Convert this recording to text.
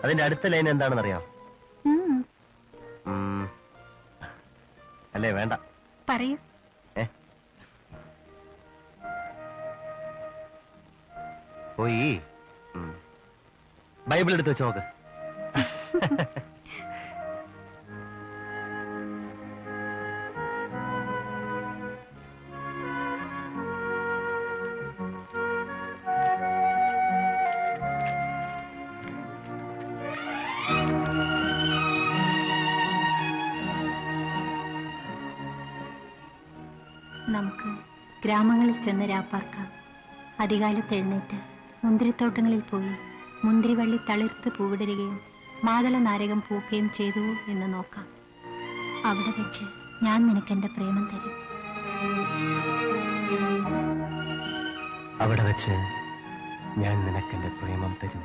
അതിന്റെ അടുത്ത ലൈൻ എന്താണെന്ന് അറിയാം? അല്ലേ വേണ്ട, പറയൂ. പോയി ബൈബിൾ എടുത്ത് വെച്ച് നോക്ക്. നമുക്ക് ഗ്രാമങ്ങളിൽ ചെന്ന് രാപ്പാർക്കാം. അധികാലത്ത് എഴുന്നേറ്റ് മുന്തിരിത്തോട്ടങ്ങളിൽ പോയി മുന്തിരിവള്ളി തളിർത്ത് പൂവിടരുകയും മാതള നാരകം പൂക്കുകയും ചെയ്തു എന്ന് നോക്കാം. അവിടെ വെച്ച് ഞാൻ നിനക്കെന്റെ പ്രേമം തരും. അവിടെ വെച്ച് ഞാൻ നിനക്കെന്റെ പ്രേമം തരും.